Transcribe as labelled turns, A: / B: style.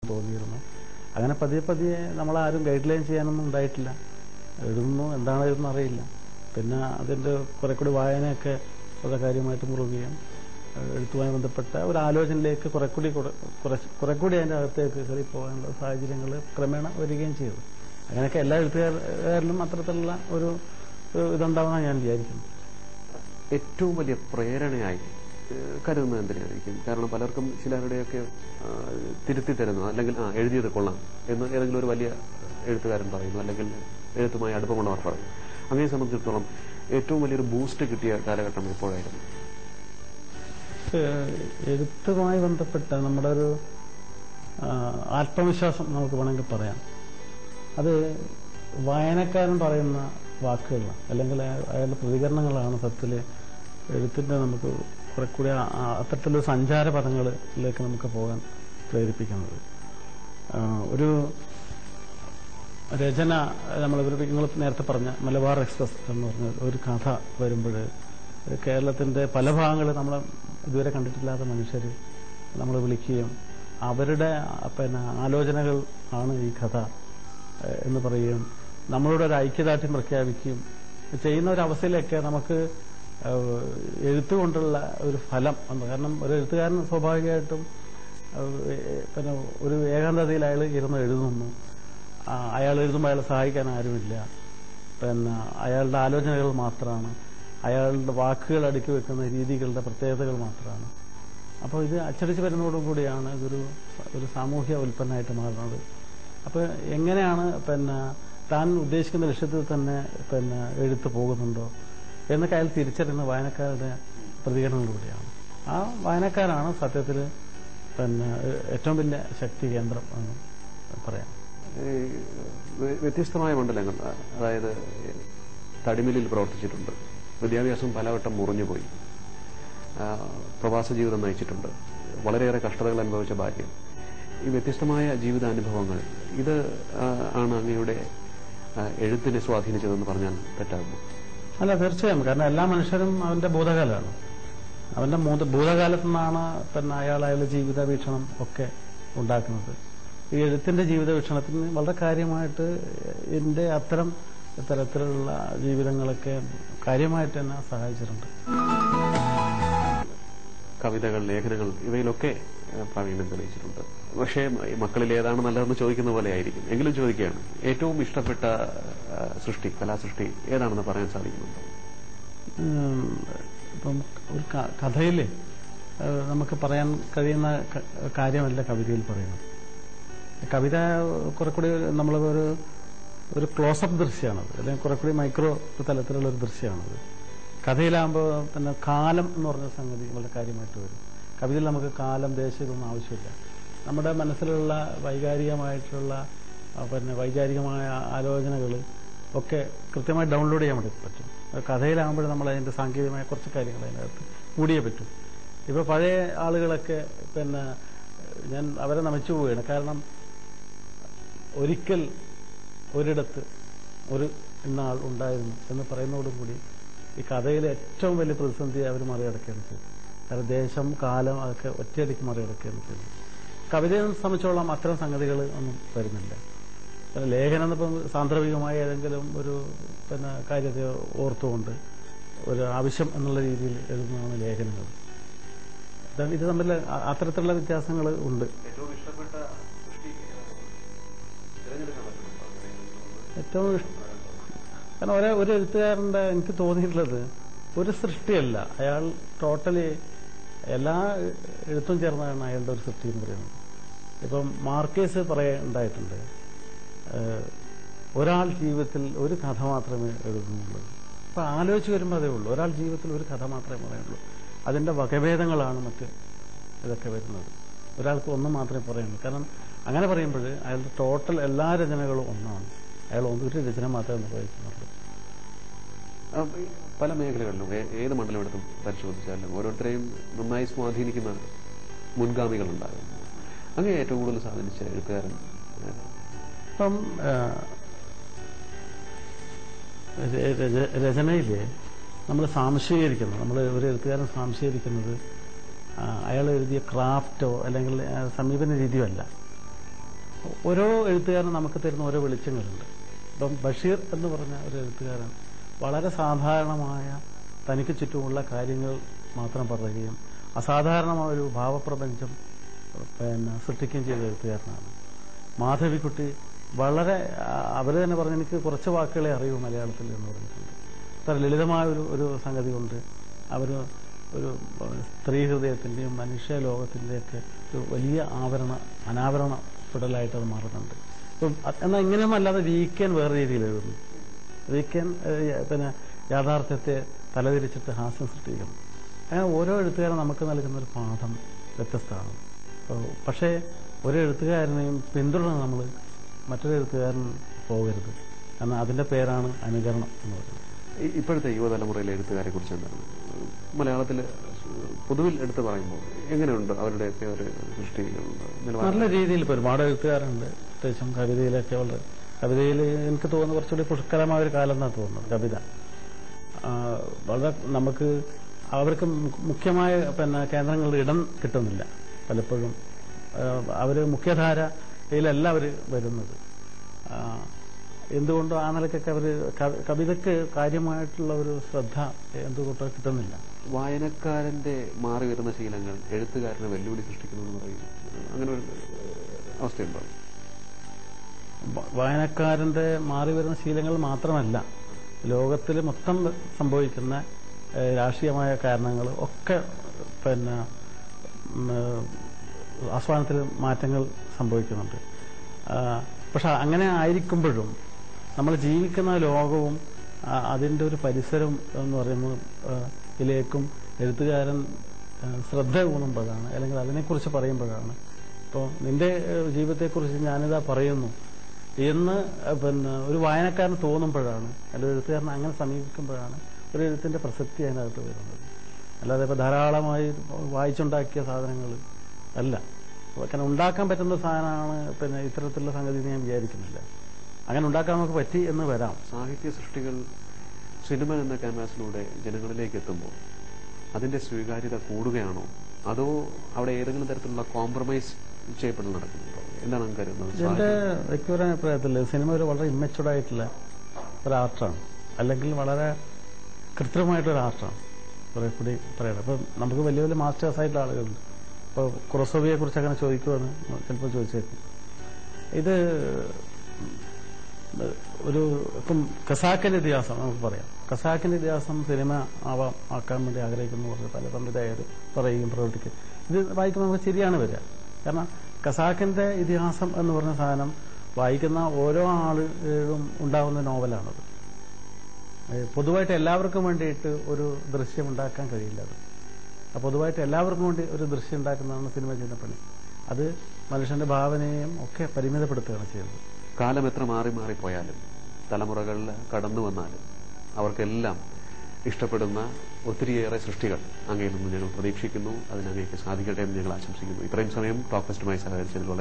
A: തോന്നിയിരുന്നു. അങ്ങനെ പതിയെ പതിയെ നമ്മളാരും ഗൈഡ് ലൈൻ ചെയ്യാനൊന്നും ഉണ്ടായിട്ടില്ല. എഴുതുന്നു, എന്താണ് എഴുതുന്നത് അറിയില്ല. പിന്നെ അതിൻ്റെ കുറെ കൂടി വായനയൊക്കെ വളരെ കാര്യമായിട്ട് മുറുകയും എഴുത്തുമായി ബന്ധപ്പെട്ട ഒരു ആലോചനയിലേക്ക് കുറെ കൂടി അതിൻ്റെ അകത്തേക്ക് കയറി പോകാനുള്ള സാഹചര്യങ്ങൾ ക്രമേണ വരികയും ചെയ്തു. അങ്ങനെയൊക്കെ എല്ലാ എഴുത്തുകാരിലും അത്തരത്തിലുള്ള ഒരു ഇതുണ്ടാവുമെന്നാണ് ഞാൻ വിചാരിക്കുന്നത്.
B: ഏറ്റവും വലിയ പ്രേരണയായി കരുതുന്നത് എന്തിനായിരിക്കും? കാരണം പലർക്കും ചിലരുടെയൊക്കെ തിരുത്തി തരുന്നു, അല്ലെങ്കിൽ എഴുതിയത് കൊള്ളാം എന്ന് ഏതെങ്കിലും ഒരു വലിയ എഴുത്തുകാരൻ പറയുന്നു, അല്ലെങ്കിൽ എഴുത്തുമായി അടുപ്പമുള്ളവർ പറയും. അങ്ങനെ സംബന്ധിച്ചിടത്തോളം ഏറ്റവും വലിയൊരു ബൂസ്റ്റ് കിട്ടിയ കാലഘട്ടം എപ്പോഴായിരുന്നു?
A: എഴുത്തുമായി ബന്ധപ്പെട്ട നമ്മുടെ ഒരു ആത്മവിശ്വാസം നമുക്ക് വേണമെങ്കിൽ പറയാം. അത് വായനക്കാരൻ പറയുന്ന വാക്കുകളാണ്, അല്ലെങ്കിൽ അയാളുടെ പ്രതികരണങ്ങളാണ് സത്യത്തിൽ എഴുത്തിൻ്റെ നമുക്ക് കുറെ കൂടി അത്തരത്തിലൊരു സഞ്ചാര പദങ്ങളിലേക്ക് നമുക്ക് പോകാൻ പ്രേരിപ്പിക്കുന്നത്. ഒരു രചന നിങ്ങൾ നേരത്തെ പറഞ്ഞ മലബാർ എക്സ്പ്രസ് എന്ന് പറഞ്ഞ ഒരു കഥ വരുമ്പോൾ കേരളത്തിൻ്റെ പല ഭാഗങ്ങളിൽ നമ്മൾ ഇതുവരെ കണ്ടിട്ടില്ലാത്ത മനുഷ്യർ നമ്മൾ വിളിക്കുകയും അവരുടെ ആലോചനകൾ ആണ് ഈ കഥ എന്ന് പറയുകയും നമ്മളോട് ഒരു ഐക്യദാർഢ്യം പ്രഖ്യാപിക്കുകയും ചെയ്യുന്ന ഒരു അവസ്ഥയിലൊക്കെ നമുക്ക് എഴുത്തുകൊണ്ടുള്ള ഒരു ഫലം ഉണ്ട്. കാരണം ഒരു എഴുത്തുകാരൻ സ്വാഭാവികമായിട്ടും ഒരു ഏകാന്തതയിൽ അയാൾ ഇരുന്ന് എഴുതുന്നു. അയാൾ എഴുതുമ്പോൾ അയാളെ സഹായിക്കാൻ ആരുമില്ല. അയാളുടെ ആലോചനകൾ മാത്രമാണ്, അയാളുടെ വാക്കുകൾ അടുക്കി വെക്കുന്ന രീതികളുടെ പ്രത്യേകതകൾ മാത്രമാണ്. അപ്പോൾ ഇത് അച്ചടിച്ച് വരുന്നതോടുകൂടിയാണ് ഇതൊരു സാമൂഹ്യ ഉൽപ്പന്നമായിട്ട് മാറുന്നത്. അപ്പോൾ എങ്ങനെയാണ് താൻ ഉദ്ദേശിക്കുന്ന ലക്ഷ്യത്തിൽ തന്നെ എഴുത്ത് പോകുന്നുണ്ടോ എന്നൊക്കെ അയാൾ തിരിച്ചറിയുന്ന വായനക്കാരുടെ പ്രതികരണങ്ങളിലൂടെയാണ്. ആ വായനക്കാരാണ് സത്യത്തിൽ ഏറ്റവും വലിയ ശക്തി കേന്ദ്രം എന്ന് പറയാം.
B: വ്യത്യസ്തമായ മണ്ഡലങ്ങൾ, അതായത് തടിമില്ലിൽ പ്രവർത്തിച്ചിട്ടുണ്ട്, വിദ്യാഭ്യാസം പലവട്ടം മുറിഞ്ഞുപോയി, പ്രവാസ ജീവിതം നയിച്ചിട്ടുണ്ട്, വളരെയേറെ കഷ്ടതകൾ അനുഭവിച്ച ബാല്യം. ഈ വ്യത്യസ്തമായ ജീവിതാനുഭവങ്ങൾ ഇത് ആണ് അങ്ങയുടെ എഴുത്തിനെ സ്വാധീനിച്ചതെന്ന് പറഞ്ഞാൽ തെറ്റാകുമോ?
A: അല്ല, തീർച്ചയായും. കാരണം എല്ലാ മനുഷ്യരും അവന്റെ ഭൂതകാലമാണ്. അവന്റെ ഭൂതകാലത്തു നിന്നാണ് അയാളുടെ ജീവിത വീക്ഷണം ഒക്കെ ഉണ്ടാക്കുന്നത്. ഈ എഴുത്തിന്റെ ജീവിത വീക്ഷണത്തിന് വളരെ കാര്യമായിട്ട് ഇതിന്റെ തരത്തിലുള്ള ജീവിതങ്ങളൊക്കെ കാര്യമായിട്ട് തന്നെ സഹായിച്ചിട്ടുണ്ട്.
B: കവിതകൾ, ലേഖനങ്ങൾ ഇവയിലൊക്കെ പ്രാവീണ്യം തെളിയിച്ചിട്ടുണ്ട്. പക്ഷേ മക്കളിൽ ഏതാണ് നല്ലതെന്ന് ചോദിക്കുന്ന പോലെ ആയിരിക്കും. എങ്കിലും ചോദിക്കുകയാണ്, ഏറ്റവും ഇഷ്ടപ്പെട്ട സൃഷ്ടി, കലാസൃഷ്ടി ഏതാണെന്ന് പറയാൻ സാധിക്കുന്നുണ്ടോ?
A: ഇപ്പം ഒരു കഥയിൽ നമുക്ക് പറയാൻ കഴിയുന്ന കാര്യമല്ല കവിതയിൽ പറയുന്നത്. കവിത കുറെ കൂടി നമ്മൾ ഒരു ക്ലോസപ്പ് ദൃശ്യമാണത്, അല്ലെങ്കിൽ കുറെ കൂടി മൈക്രോ തലത്തിലുള്ള ഒരു ദൃശ്യമാണത്. കഥയിലാകുമ്പോൾ കാലം എന്ന് പറഞ്ഞ സംഗതി വളരെ കാര്യമായിട്ട് വരും. കവിതയിൽ നമുക്ക് കാലം, ദേശം ഇതൊന്നും ആവശ്യമില്ല. നമ്മുടെ മനസ്സിലുള്ള വൈകാരികമായിട്ടുള്ള വൈകാരികമായ ആലോചനകൾ ഒക്കെ കൃത്യമായി ഡൗൺലോഡ് ചെയ്യാൻ വേണ്ടി പറ്റും. കഥയിലാകുമ്പോൾ നമ്മൾ അതിൻ്റെ സാങ്കേതികമായ കുറച്ച് കാര്യങ്ങൾ അതിനകത്ത് കൂടിയേ പറ്റും. ഇപ്പോൾ പഴയ ആളുകളൊക്കെ ഞാൻ അവരെ നമിച്ചു പോവുകയാണ്. കാരണം ഒരിക്കൽ ഒരിടത്ത് ഒരു ഇന്നാൾ ഉണ്ടായിരുന്നു എന്ന് പറയുന്നതോടുകൂടി ഈ കഥയിലെ ഏറ്റവും വലിയ പ്രതിസന്ധി അവർ മറികടക്കുകയാണ് ചെയ്തത്. കാരണം ദേശം, കാലം അതൊക്കെ ഒറ്റയടിക്ക് മറികടക്കുകയാണ് ചെയ്തത്. കവിതയെ സംബന്ധിച്ചോളം അത്തരം സംഗതികൾ ഒന്നും വരുന്നില്ല. ലേഖനം എന്നിപ്പം സാന്ദർഭികമായ ഏതെങ്കിലും ഒരു കാര്യത്തെ ഓർത്തുകൊണ്ട് ഒരു ആവശ്യം എന്നുള്ള രീതിയിൽ എഴുതുന്നതാണ് ലേഖനങ്ങൾ. ഇത് തമ്മിൽ അത്തരത്തിലുള്ള വ്യത്യാസങ്ങൾ ഉണ്ട്. ഏറ്റവും കാരണം ഒരു എഴുത്തുകാരൻ്റെ എനിക്ക് തോന്നിയിട്ടുള്ളത് ഒരു സൃഷ്ടിയല്ല, അയാൾ ടോട്ടലി എല്ലാ എഴുത്തും ചേർന്നാണ് അയാളുടെ ഒരു സൃഷ്ടി എന്ന് പറയുന്നത്. ഇപ്പം മാർക്കേസ് ഉണ്ടായിട്ടുണ്ട്, ഒരാൾ ജീവിതത്തിൽ ഒരു കഥ മാത്രമേ എഴുതുന്നുള്ളൂ. അപ്പം ആലോചിച്ച് വരുമ്പോൾ അതേ ഉള്ളൂ, ഒരാൾ ജീവിതത്തിൽ ഒരു കഥ മാത്രമേ പറയുള്ളൂ. അതിൻ്റെ വകഭേദങ്ങളാണ് മറ്റ് ഇതൊക്കെ വരുന്നത്. ഒരാൾക്ക് ഒന്നും മാത്രമേ പറയുള്ളൂ. കാരണം അങ്ങനെ പറയുമ്പോൾ അയാളുടെ ടോട്ടൽ എല്ലാ രചനകളും ഒന്നാണ്. അയാൾ ഒരു രചന മാത്രമേ നിർവഹിക്കുന്നുള്ളൂ.
B: പല മേഖലകളിലും ഏത് മണ്ഡലം എടുത്തും പരിശോധിച്ചാലും ഓരോരുത്തരെയും നന്നായി സ്വാധീനിക്കുന്ന മുൻഗാമികളുണ്ടാകും. അങ്ങനെ ഏറ്റവും കൂടുതൽ സ്വാധീനിച്ച എഴുത്തുകാരൻ
A: ഇപ്പം രചനയില് നമ്മൾ സാംശീകരിക്കുന്നത്, നമ്മൾ ഒരു എഴുത്തുകാരൻ സാംശീകരിക്കുന്നത് അയാൾ എഴുതിയ ക്രാഫ്റ്റോ അല്ലെങ്കിൽ സമീപന രീതിയോ അല്ല. ഓരോ എഴുത്തുകാരനും നമുക്ക് തരുന്ന ഓരോ വെളിച്ചങ്ങളുണ്ട്. ഇപ്പം ബഷീർ എന്ന് പറഞ്ഞ ഒരു എഴുത്തുകാരൻ വളരെ സാധാരണമായ തനിക്ക് ചുറ്റുമുള്ള കാര്യങ്ങൾ മാത്രം പറയുകയും അസാധാരണമായ ഒരു ഭാവപ്രപഞ്ചം സൃഷ്ടിക്കുകയും ചെയ്ത എഴുത്തുകാരനാണ്. മാധവിക്കുട്ടി വളരെ അവർ തന്നെ പറഞ്ഞു, എനിക്ക് കുറച്ച് വാക്കുകളെ അറിയൂ മലയാളത്തിൽ എന്ന് പറഞ്ഞിട്ടുണ്ട്. അത്ര ലളിതമായ ഒരു സംഗതി കൊണ്ട് അവർ ഒരു സ്ത്രീ ഹൃദയത്തിന്റെയും മനുഷ്യ ലോകത്തിന്റെയൊക്കെ ഒരു വലിയ അനാവരണപ്പെടലായിട്ട് അത് മാറുന്നുണ്ട്. എന്നാൽ ഇങ്ങനെയൊന്നും അല്ലാതെ വീക്കാൻ വേറെ രീതിയിൽ എഴുതുന്നു. വീക്കാൻ യാഥാർത്ഥ്യത്തെ തലതിരിച്ചിട്ട് ഹാസ്യം സൃഷ്ടിക്കുന്നു. അങ്ങനെ ഓരോ എഴുത്തുകാരും നമുക്ക് നൽകുന്ന ഒരു പാഠം വ്യത്യസ്തമാണ്. പക്ഷേ ഒരു എഴുത്തുകാരനെയും പിന്തുടർന്ന് നമ്മൾ മറ്റൊരു എഴുത്തുകാരൻ പോകരുത്. കാരണം അതിന്റെ പേരാണ് അനുകരണം എന്ന് പറയുന്നത്.
B: ഇപ്പോഴത്തെ യുവതലമുറയിലെ എഴുത്തുകാരെ കുറിച്ച് എന്താണ് മലയാളത്തിൽ പൊതുവിൽ എടുത്തു പറയുമ്പോൾ എങ്ങനെയുണ്ട് അവരുടെയൊക്കെ ഒരു സൃഷ്ടി?
A: നല്ല രീതിയിൽ ഇപ്പോൾ ഒരുപാട് എഴുത്തുകാരുണ്ട്. പ്രത്യേകിച്ചും കവിതയിലൊക്കെ വളരെ കവിതയിൽ എനിക്ക് തോന്നുന്നു കുറച്ചുകൂടി പുഷ്കലമായ ഒരു കാലം എന്നാണ് തോന്നുന്നത്. കവിത വളരെ നമുക്ക് അവർക്ക് മുഖ്യമായ കേന്ദ്രങ്ങളിൽ ഇടം കിട്ടുന്നില്ല. പലപ്പോഴും അവർ മുഖ്യധാരയിലല്ല അവർ വരുന്നത്. എന്തുകൊണ്ടോ ആ നിലക്കൊക്കെ അവർ കവിതയ്ക്ക് കാര്യമായിട്ടുള്ള ഒരു ശ്രദ്ധ എന്തുകൊണ്ടോ കിട്ടുന്നില്ല.
B: വായനക്കാരന്റെ മാറി വരുന്ന ശീലങ്ങൾ എഴുത്തുകാരനെ വെല്ലുവിളി സൃഷ്ടിക്കുന്നു എന്ന് പറയും. അങ്ങനെ ഒരു അവസ്ഥയുണ്ടോ?
A: വായനക്കാരന്റെ മാറി വരുന്ന ശീലങ്ങൾ മാത്രമല്ല, ലോകത്തിൽ മൊത്തം സംഭവിക്കുന്ന രാഷ്ട്രീയമായ കാരണങ്ങൾ ഒക്കെ ആസ്വാദനത്തിൽ മാറ്റങ്ങൾ സംഭവിക്കുന്നുണ്ട്. പക്ഷെ അങ്ങനെ ആയിരിക്കുമ്പോഴും നമ്മൾ ജീവിക്കുന്ന ലോകവും അതിൻ്റെ ഒരു പരിസരം എന്ന് പറയുന്നത് ഇതിലേക്കും എഴുത്തുകാരൻ ശ്രദ്ധ ഊന്നുമ്പോഴാണ്, അല്ലെങ്കിൽ അതിനെക്കുറിച്ച് പറയുമ്പോഴാണ്, ഇപ്പോൾ നിന്റെ ജീവിതത്തെക്കുറിച്ച് ഞാനിതാ പറയുന്നു എന്ന് ഒരു വായനക്കാരൻ തോന്നുമ്പോഴാണ്, അല്ലെങ്കിൽ എഴുത്തുകാരൻ അങ്ങനെ സമീപിക്കുമ്പോഴാണ് ഒരു എഴുത്തിന്റെ പ്രസക്തി അതിനകത്ത് വരുന്നത്. അല്ലാതെ ഇപ്പോൾ ധാരാളമായി വായിച്ചുണ്ടാക്കിയ സാധനങ്ങൾ അല്ല. അങ്ങനെ ഉണ്ടാക്കാൻ പറ്റുന്ന സാധനമാണ് ഇത്തരത്തിലുള്ള സംഗതി ഞാൻ വിചാരിക്കുന്നില്ല. അങ്ങനെ ഉണ്ടാക്കാൻ നമുക്ക് പറ്റി എന്ന് വരാം.
B: സാഹിത്യ സൃഷ്ടികൾ സിനിമ എന്ന ക്യാൻവാസിലൂടെ ജനങ്ങളിലേക്ക് എത്തുമ്പോൾ അതിന്റെ സ്വീകാര്യത കൂടുകയാണോ, അതോ അവിടെ ഏതെങ്കിലും തരത്തിലുള്ള കോംപ്രമൈസ് ചെയ്യപ്പെടൽ നടക്കുന്നുണ്ടോ? എന്താണ് നമുക്ക് കരുതുന്നത്?
A: എന്റെ വ്യക്തിപരമായ അഭിപ്രായത്തിൽ സിനിമ ഒരു വളരെ ഇമ്മച്ചുവർഡ് ആയിട്ടുള്ള ഒരു ആർട്ടാണ്, അല്ലെങ്കിൽ വളരെ കൃത്രിമമായിട്ടൊരു ആർട്ടാണ് കുറെ കൂടി പറയണം. അപ്പം നമുക്ക് വലിയ വലിയ മാസ്റ്റേഴ്സ് ആയിട്ടുള്ള ആളുകളുണ്ട്. ഇപ്പോൾ കുറസോവിയെ കുറിച്ച് അങ്ങനെ ചോദിക്കുമെന്ന് ചിലപ്പോൾ ചോദിച്ചേക്കും. ഇത് ഒരു ഇപ്പം ഖസാക്കിന്റെ ഇതിഹാസം നമുക്ക് പറയാം. ഖസാക്കിന്റെ ഇതിഹാസം സിനിമ ആക്കാൻ വേണ്ടി ആഗ്രഹിക്കുന്നു പല സംവിധായകർ പറയുകയും പ്രവർത്തിക്കും. ഇത് വായിക്കുമ്പോൾ നമുക്ക് ശരിയാണ് വരിക. കാരണം ഖസാക്കിന്റെ ഇതിഹാസം എന്ന് പറഞ്ഞ സാധനം വായിക്കുന്ന ഓരോ ആളുകളും ഉണ്ടാകുന്ന നോവലാണത്. പൊതുവായിട്ട് എല്ലാവർക്കും വേണ്ടിയിട്ട് ഒരു ദൃശ്യം ഉണ്ടാക്കാൻ കഴിയില്ല. അത് പൊതുവായിട്ട് എല്ലാവർക്കും വേണ്ടി ഒരു ദൃശ്യം ഉണ്ടാക്കുന്നതാണ് സിനിമ ചെയ്യുന്ന പണി. അത് മനുഷ്യന്റെ ഭാവനയെയും ഒക്കെ പരിമിതപ്പെടുത്തുകയാണ് ചെയ്യുന്നത്.
B: കാലം എത്ര മാറി മാറിപ്പോയാലും തലമുറകളിൽ കടന്നു വന്നാലും അവർക്കെല്ലാം ഇഷ്ടപ്പെടുന്ന ഒത്തിരിയേറെ സൃഷ്ടികൾ അങ്ങയിൽ നിന്ന് ഞങ്ങൾ പ്രതീക്ഷിക്കുന്നു. അതിന് അങ്ങേക്ക് സാധിക്കട്ടെ എന്ന് ഞങ്ങൾ ആശംസിക്കുന്നു. ഇത്രയും സമയം ടോക്ക് ഫെസ്റ്റുമായി സഹകരിച്ചതിലുള്ള